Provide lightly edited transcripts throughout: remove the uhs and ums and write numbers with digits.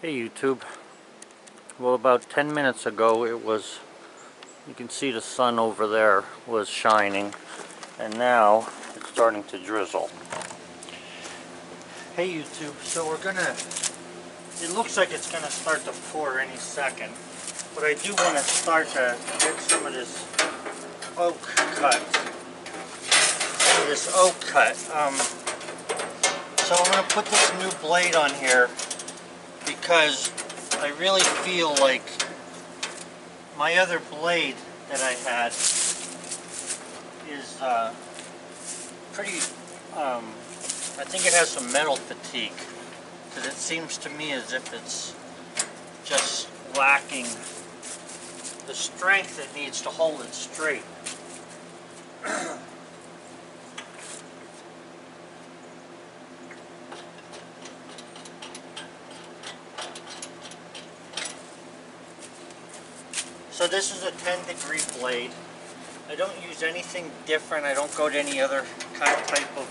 Hey YouTube. Well, about 10 minutes ago you can see the sun over there was shining, and now it's starting to drizzle. Hey YouTube, so it looks like it's gonna start to pour any second, but I do want to start to get some of this oak cut. So I'm gonna put this new blade on here because I really feel like my other blade that I had is pretty, I think it has some metal fatigue, because it seems to me as if it's just lacking the strength it needs to hold it straight. So this is a 10-degree blade. I don't use anything different. I don't go to any other type of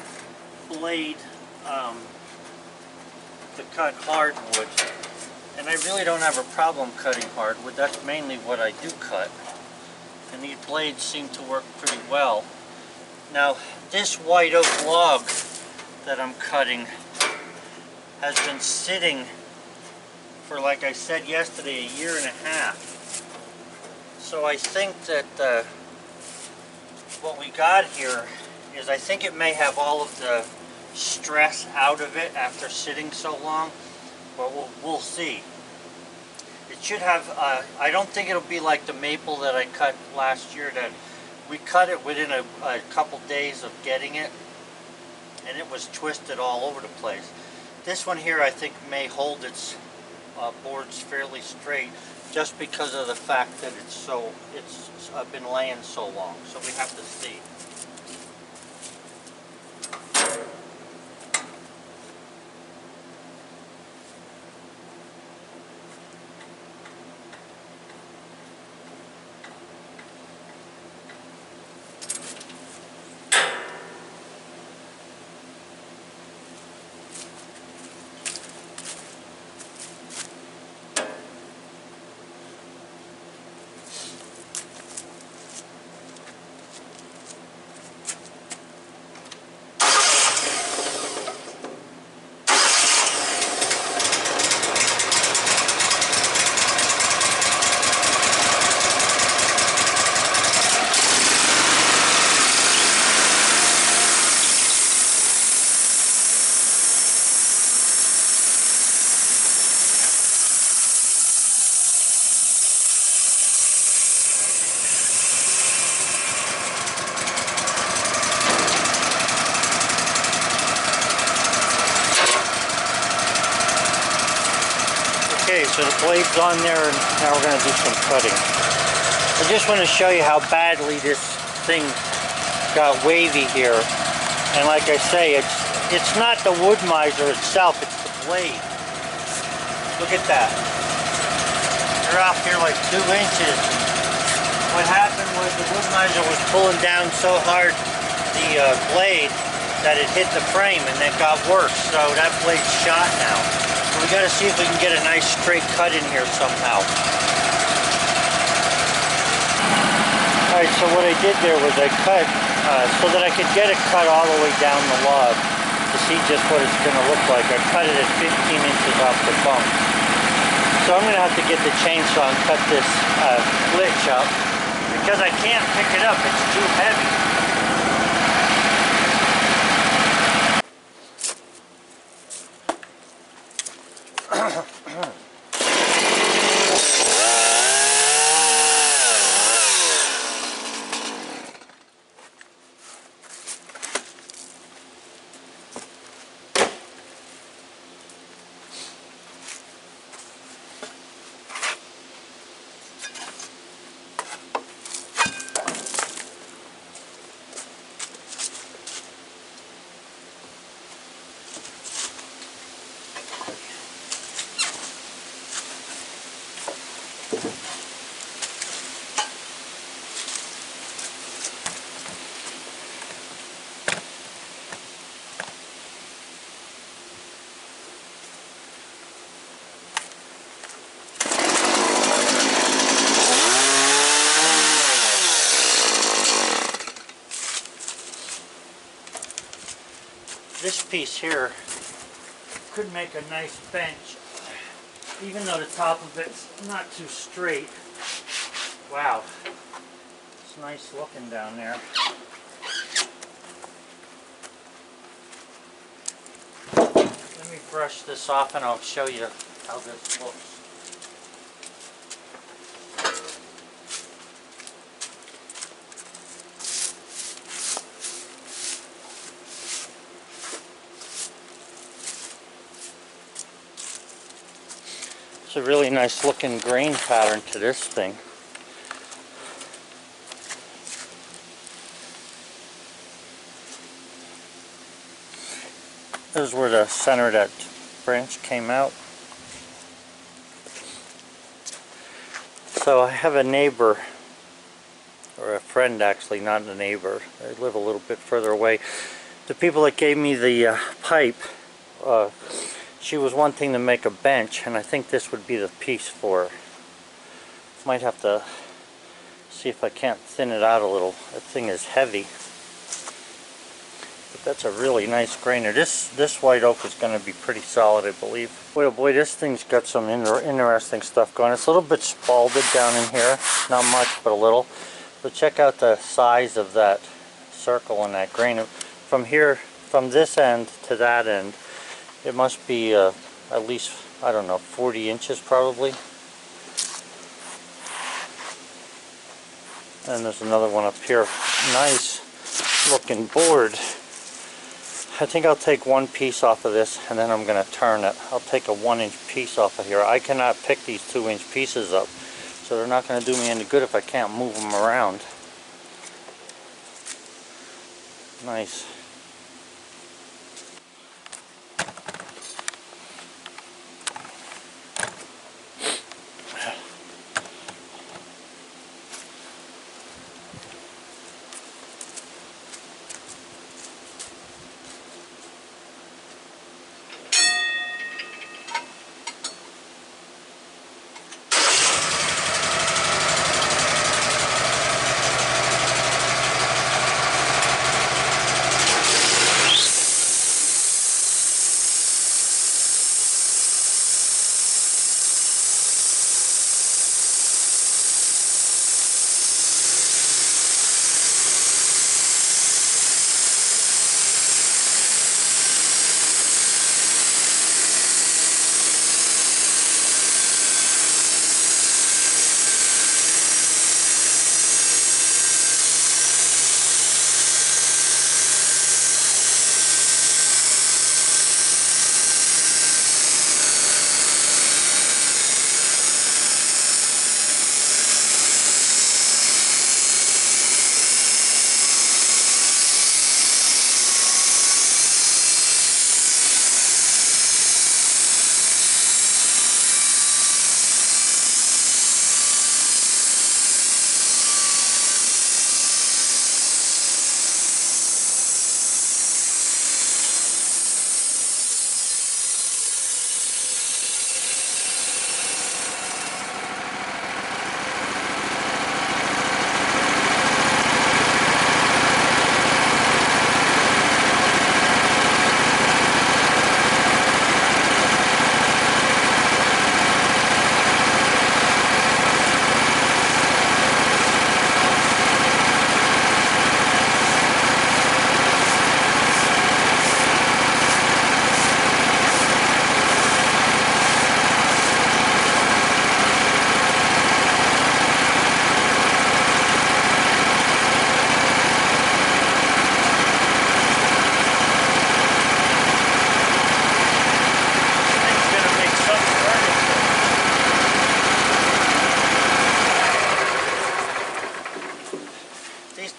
blade to cut hardwood. And I really don't have a problem cutting hardwood. That's mainly what I do cut. And these blades seem to work pretty well. Now, this white oak log that I'm cutting has been sitting for, like I said yesterday, a year and a half. So I think that what we got here is, I think it may have all of the stress out of it after sitting so long, but we'll see. It should have, I don't think it'll be like the maple that I cut last year, that we cut it within a couple days of getting it, and it was twisted all over the place. This one here I think may hold its boards fairly straight, just because of the fact that it's been laying so long. So we have to see. Okay, so the blade's on there, and now we're going to do some cutting. I just want to show you how badly this thing got wavy here. And like I say, it's not the Woodmizer itself, it's the blade. Look at that. They're off here like 2 inches. What happened was the Woodmizer was pulling down so hard the blade that it hit the frame, and it got worse. So that blade's shot now. We got to see if we can get a nice straight cut in here somehow. Alright, so what I did there was I cut so that I could get it cut all the way down the log to see just what it's going to look like. I cut it at 15 inches off the bump. So I'm going to have to get the chainsaw and cut this glitch up, because I can't pick it up, it's too heavy. piece here could make a nice bench, even though the top of it's not too straight. Wow, it's nice looking down there. Let me brush this off and I'll show you how this looks. It's a really nice looking grain pattern to this thing. This is where the center of that branch came out. So I have a neighbor, or a friend actually, not a neighbor. They live a little bit further away. The people that gave me the pipe, she was wanting to make a bench, and I think this would be the piece for her. Might have to see if I can't thin it out a little. That thing is heavy. But that's a really nice grainer. This white oak is going to be pretty solid, I believe. Boy, oh boy, this thing's got some interesting stuff going. It's a little bit spalded down in here. Not much, but a little. But check out the size of that circle in that grain. From here, from this end to that end, it must be at least, I don't know, 40 inches probably. And there's another one up here. Nice looking board. I think I'll take one piece off of this and then I'm going to turn it. I'll take a 1-inch piece off of here. I cannot pick these 2-inch pieces up, so they're not going to do me any good if I can't move them around. Nice.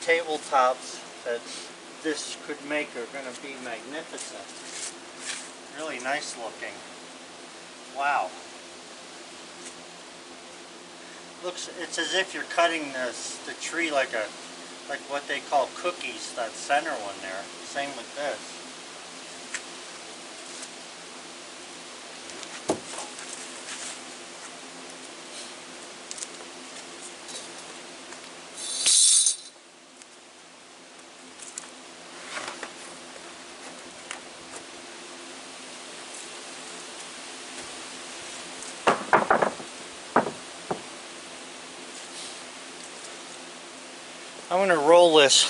Tabletops that this could make are going to be magnificent. Really nice looking. Wow. Looks, it's as if you're cutting the tree like what they call cookies, that center one there. Same with this. I'm going to roll this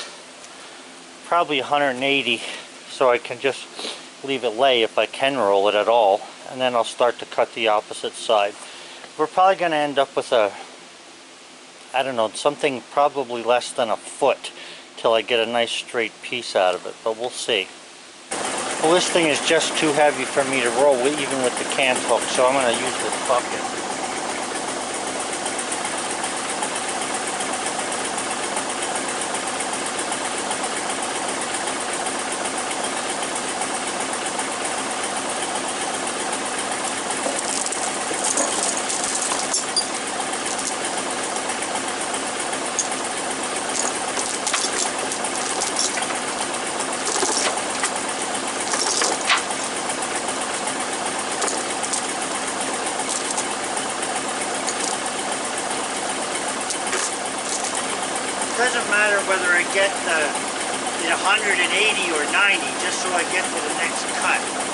probably 180 so I can just leave it lay if I can roll it at all, and then I'll start to cut the opposite side. We're probably going to end up with a, I don't know, something probably less than a foot till I get a nice straight piece out of it, but we'll see. Well, this thing is just too heavy for me to roll with, even with the cant hook, so I'm going to use this bucket. Doesn't matter whether I get the 180 or 90, just so I get to the next cut.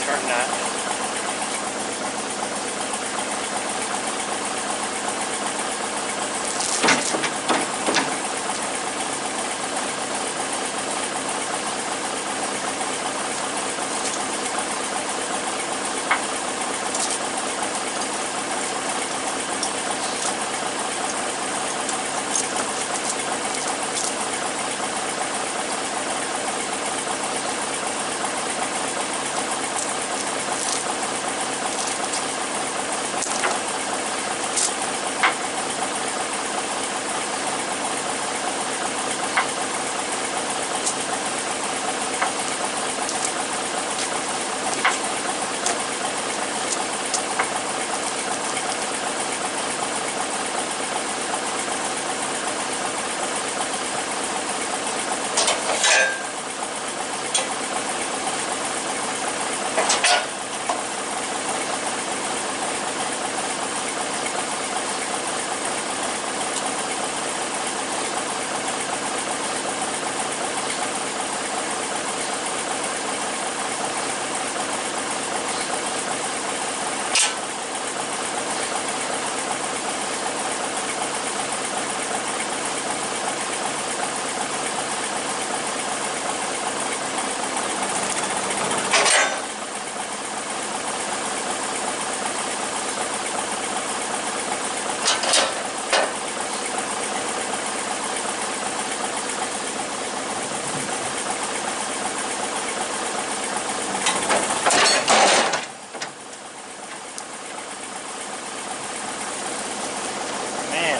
Turn that.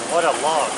What a log.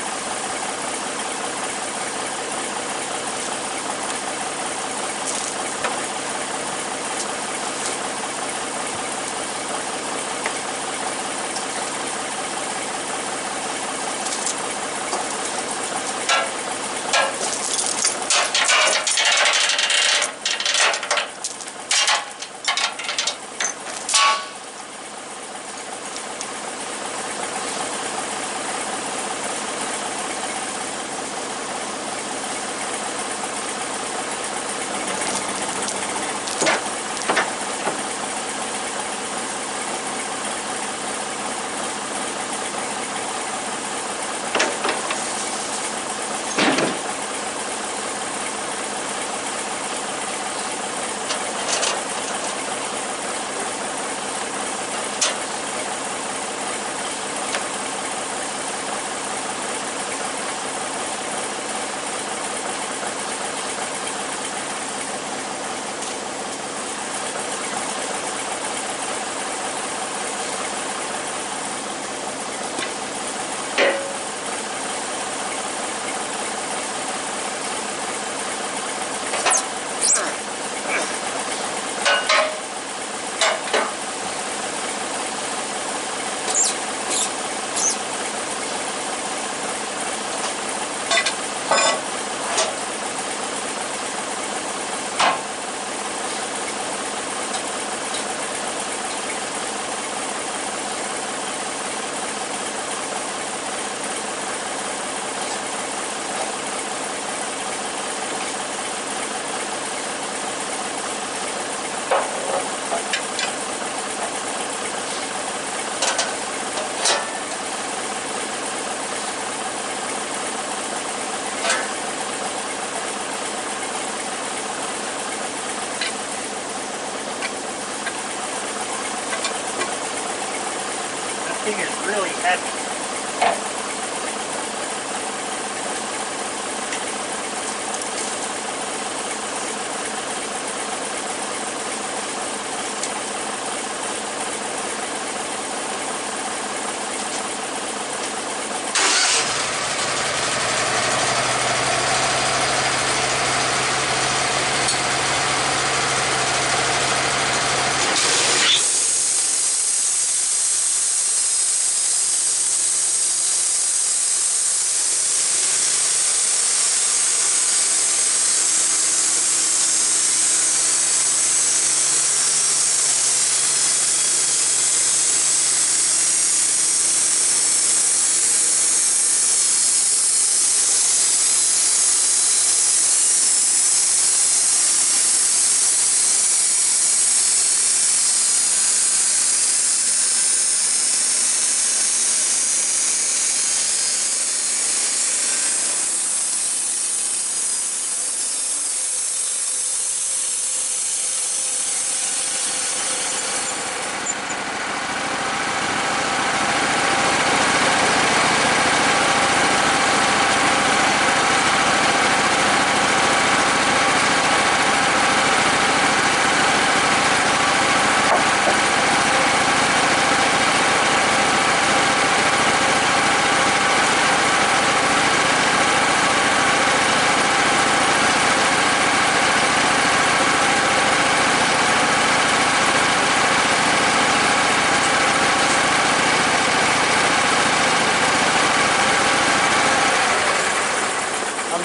Thing is really heavy.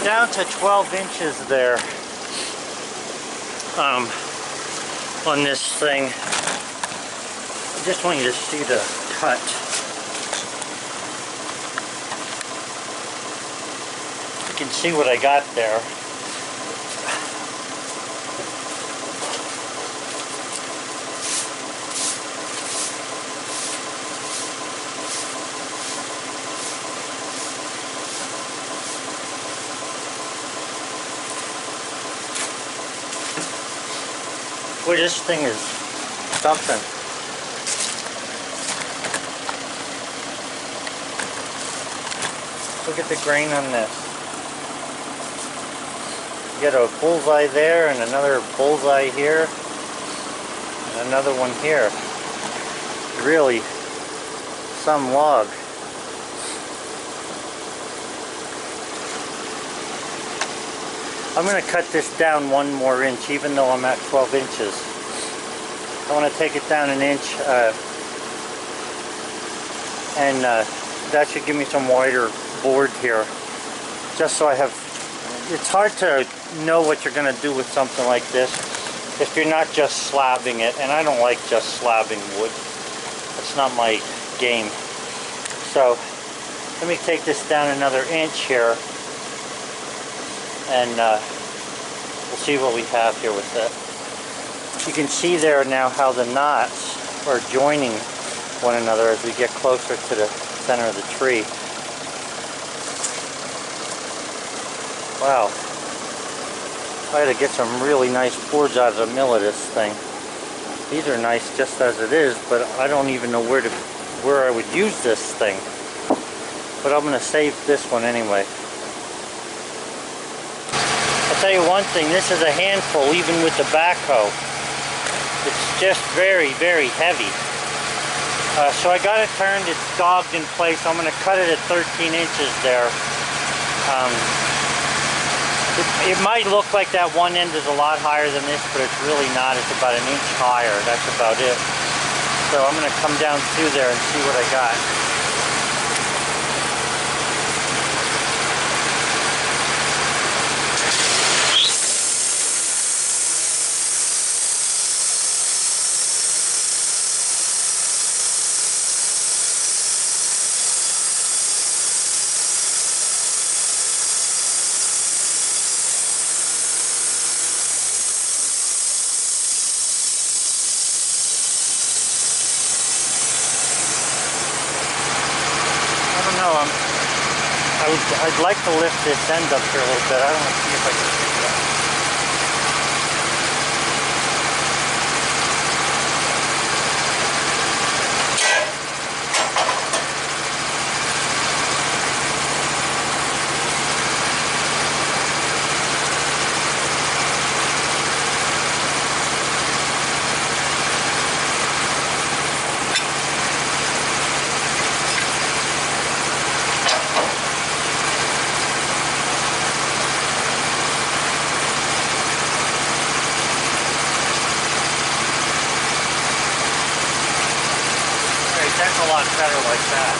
Down to 12 inches there on this thing. I just want you to see the cut. You can see what I got there. Boy, this thing is something. Look at the grain on this. You get a bullseye there and another bullseye here and another one here. Really some log. I'm going to cut this down 1 more inch, even though I'm at 12 inches. I want to take it down an inch, and that should give me some wider board here. Just so I have, it's hard to know what you're going to do with something like this if you're not just slabbing it, and I don't like just slabbing wood. That's not my game. So let me take this down another inch here, and we'll see what we have here with it. You can see there now how the knots are joining one another as we get closer to the center of the tree. Wow. I had to get some really nice boards out of the mill of this thing. These are nice just as it is, but I don't even know where I would use this thing. But I'm going to save this one anyway. I'll tell you one thing, this is a handful even with the backhoe. It's just very, very heavy. So I got it turned, it's dogged in place. I'm going to cut it at 13 inches there. It might look like that one end is a lot higher than this, but it's really not. It's about an inch higher. That's about it. So I'm going to come down through there and see what I got. I'd like to lift this end up here a little bit. I don't want to see if I can do that. That's a lot better like that.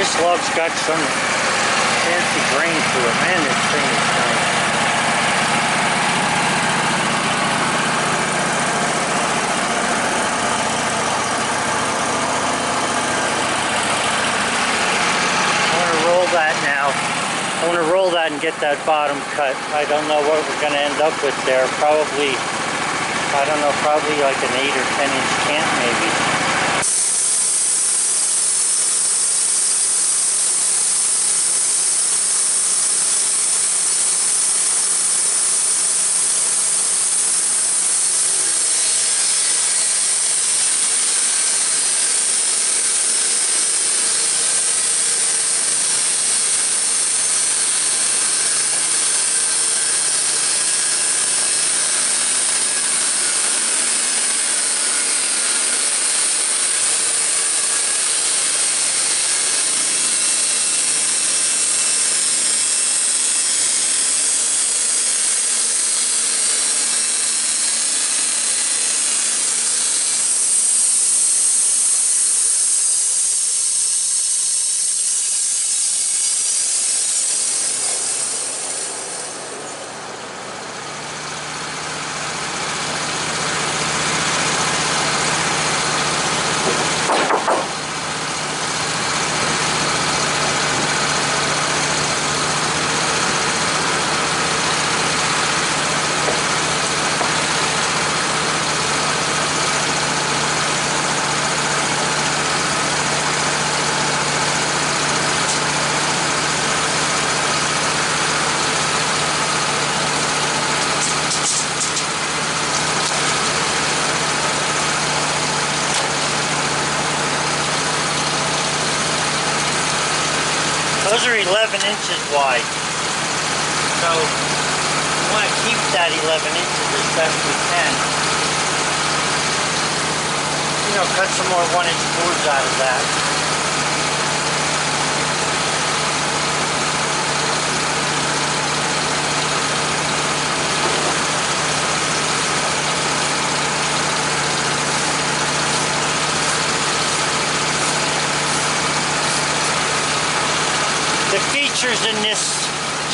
This log's got some fancy grain to it. Man, this thing is nice. I want to roll that now. I want to roll that and get that bottom cut. I don't know what we're going to end up with there. Probably I don't know, probably like an 8 or 10 inch cant maybe. Those are 11 inches wide, so we want to keep that 11 inches as best we can. You know, cut some more 1-inch boards out of that. The features in this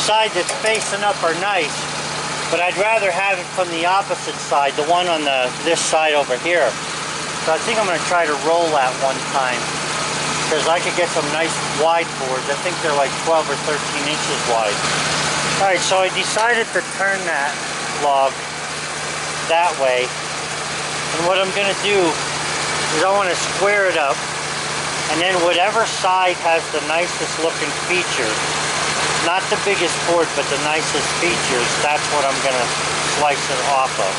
side that's facing up are nice, but I'd rather have it from the opposite side, the one on this side over here. So I think I'm going to try to roll that one time, because I could get some nice wide boards. I think they're like 12 or 13 inches wide. Alright, so I decided to turn that log that way, and what I'm going to do is I want to square it up. And then whatever side has the nicest looking features, not the biggest board, but the nicest features, that's what I'm going to slice it off of.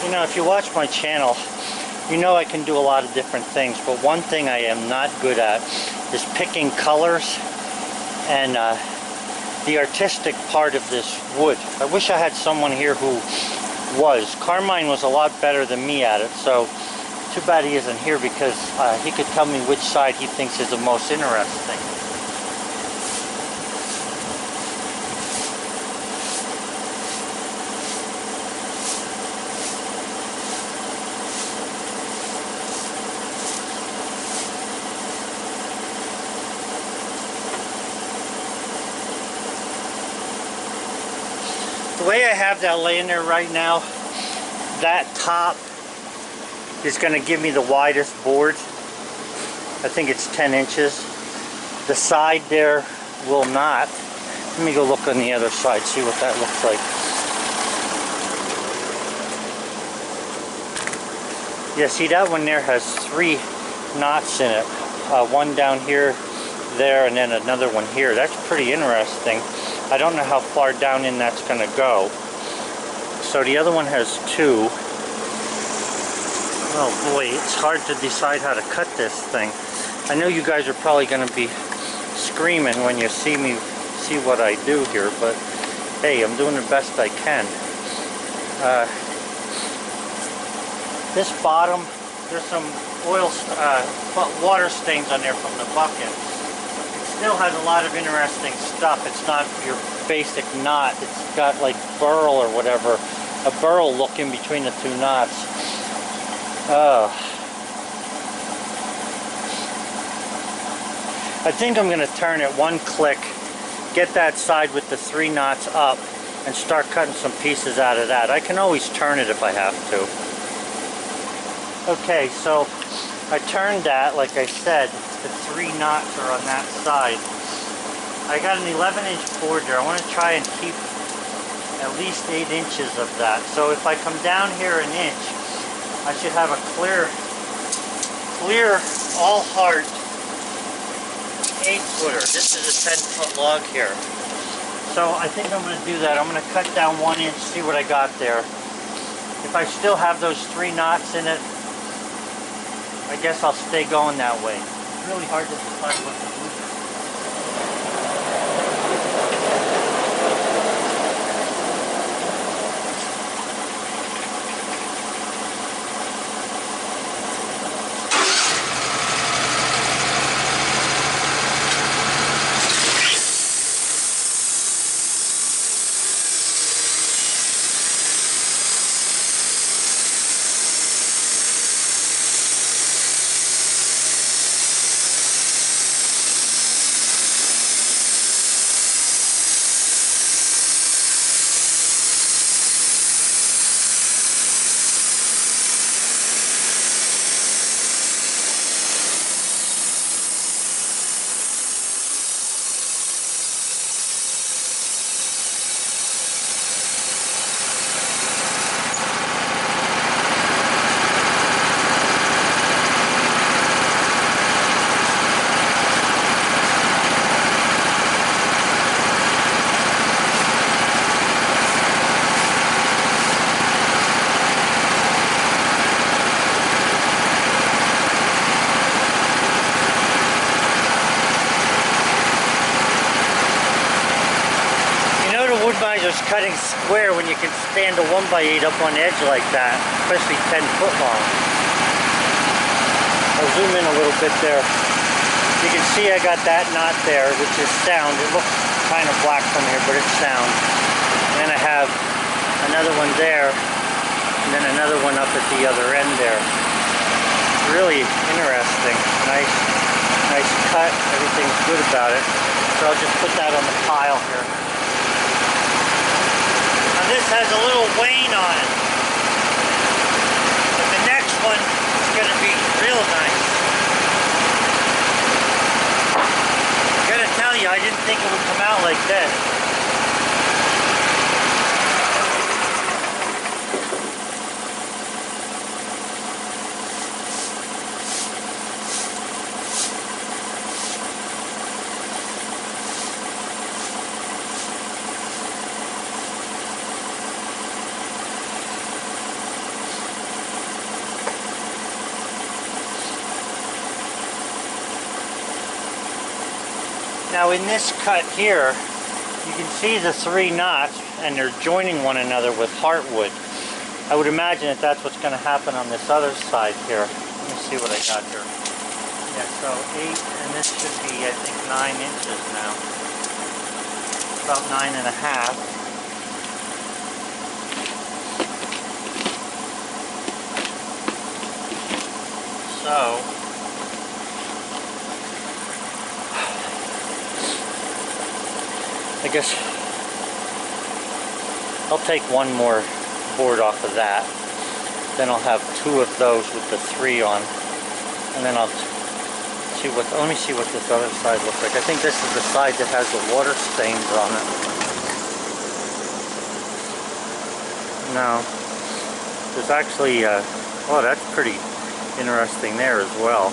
You know, if you watch my channel, you know I can do a lot of different things, but one thing I am not good at is picking colors and the artistic part of this wood. I wish I had someone here who was. Carmine was a lot better than me at it, so too bad he isn't here, because he could tell me which side he thinks is the most interesting. The way I have that laying there right now, that top is going to give me the widest board. I think it's 10 inches. The side there will not. Let me go look on the other side, see what that looks like. Yeah, see, that one there has 3 knots in it. One down here, there, and then another one here. That's pretty interesting. I don't know how far down in that's going to go. So the other one has 2. Oh boy, it's hard to decide how to cut this thing. I know you guys are probably going to be screaming when you see what I do here, but hey, I'm doing the best I can. This bottom, there's some water stains on there from the bucket. It still has a lot of interesting stuff. It's not your basic knot. It's got like burl or whatever, a burl look in between the 2 knots. I think I'm going to turn it 1 click, get that side with the 3 knots up, and start cutting some pieces out of that. I can always turn it if I have to. Okay, so I turned that, like I said, the 3 knots are on that side. I got an 11-inch board there. I want to try and keep at least 8 inches of that. So if I come down here an inch, I should have a clear all heart 8-footer. This is a 10-foot log here. So I think I'm going to do that. I'm going to cut down 1 inch, see what I got there. If I still have those 3 knots in it, I guess I'll stay going that way. It's really hard to decide what to do. Woodmizer's cutting square when you can stand a 1x8 up on edge like that, especially 10 foot long. I'll zoom in a little bit there. You can see I got that knot there, which is sound. It looks kind of black from here, but it's sound. And then I have another one there, and then another one up at the other end there. Really interesting. Nice cut. Everything's good about it. So I'll just put that on the pile here. This has a little wane on it. But the next one is going to be real nice. I gotta tell you, I didn't think it would come out like this. Now in this cut here, you can see the 3 knots and they're joining one another with heartwood. I would imagine that that's what's going to happen on this other side here. Let me see what I got here. Yeah, so 8, and this should be, I think, 9 inches now. About 9.5. So I guess I'll take one more board off of that. Then I'll have 2 of those with the 3 on. And then I'll see what, let me see what this other side looks like. I think this is the side that has the water stains on it. No. There's actually, oh, that's pretty interesting there as well.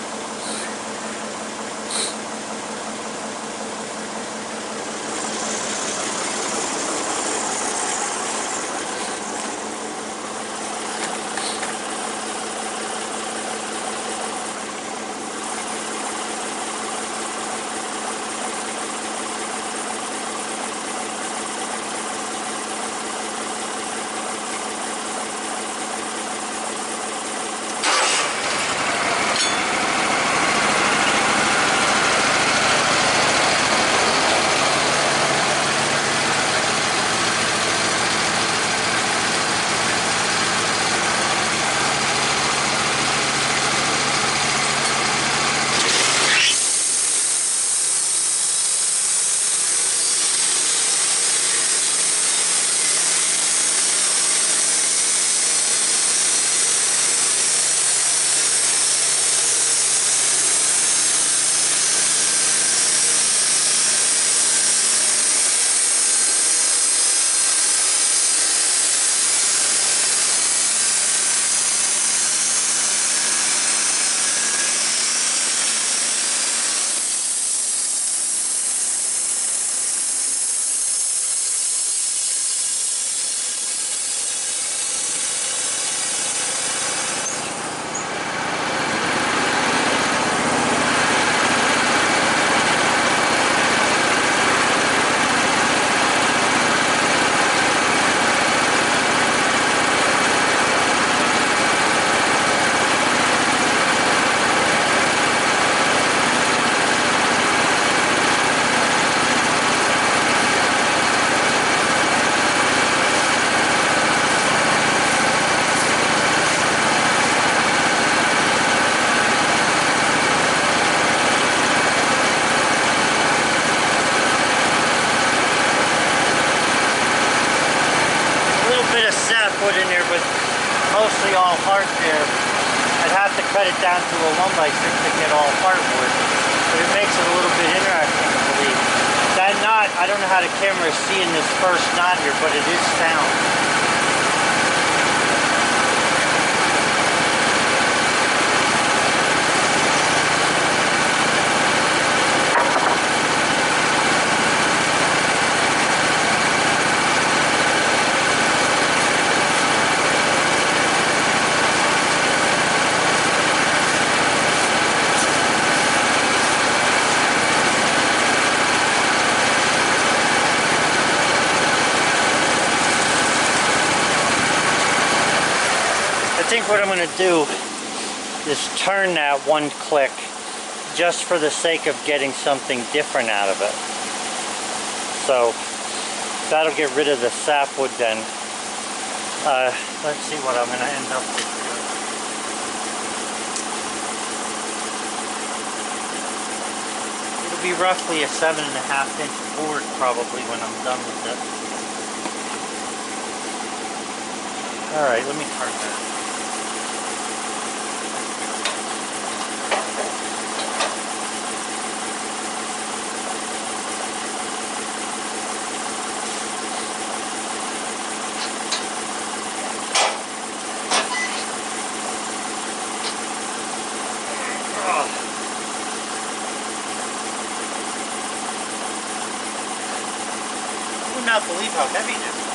sapwood in there, but mostly all hardwood. I'd have to cut it down to a 1x6 to get all hardwood, but it makes it a little bit interesting to believe. That knot, I don't know how the camera is seeing this first knot here, but it is sound. I think what I'm going to do is turn that one click just for the sake of getting something different out of it. So that'll get rid of the sapwood then. Let's see what I'm going to end up with here. It'll be roughly a 7.5-inch board probably when I'm done with it. Alright, let me turn that. I would not believe how heavy this is.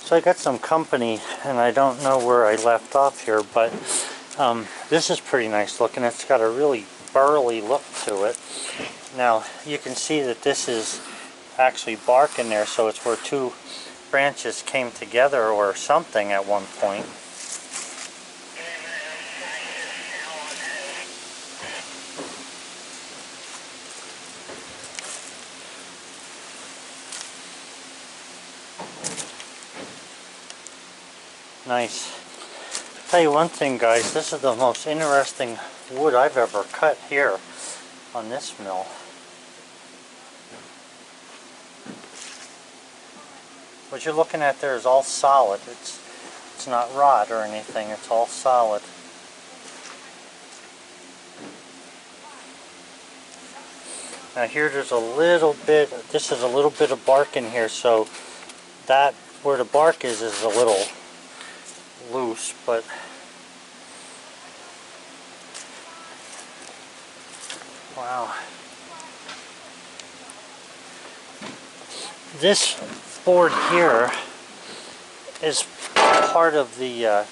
So I got some company, and I don't know where I left off here, but this is pretty nice looking. It's got a really burly look to it. Now you can see that this is actually bark in there, so it's where two branches came together or something at one point. Nice. Tell you one thing, guys, this is the most interesting wood I've ever cut here on this mill. What you're looking at there is all solid. It's not rot or anything, it's all solid. Now here there's a little bit, this is a little bit of bark in here, so that where the bark is a little loose, but wow. This board here is part of the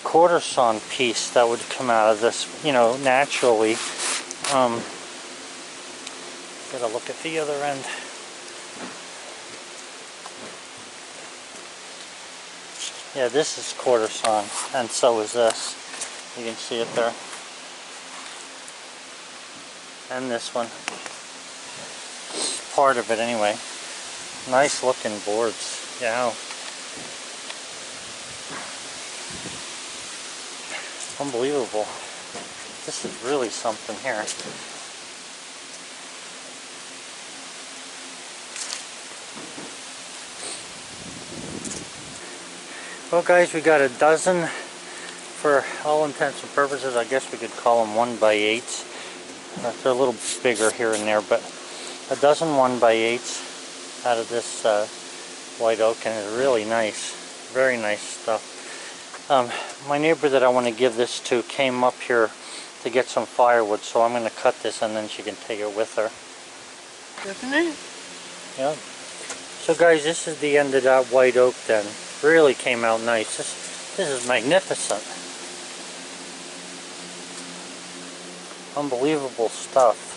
quarter sawn piece that would come out of this, you know, naturally. Get a look at the other end. Yeah, this is quarter sawn, and so is this. You can see it there. And this one. Part of it anyway. Nice looking boards. Yeah. Unbelievable. This is really something here. Well guys, we got a dozen, for all intents and purposes. I guess we could call them 1x8s. They're a little bigger here and there, but a dozen 1x8s out of this white oak, and it's really nice. Very nice stuff. My neighbor that I want to give this to came up here to get some firewood, so I'm going to cut this and then she can take it with her. Isn't it? Yeah. So guys, this is the end of that white oak then. Really came out nice. This is magnificent. Unbelievable stuff.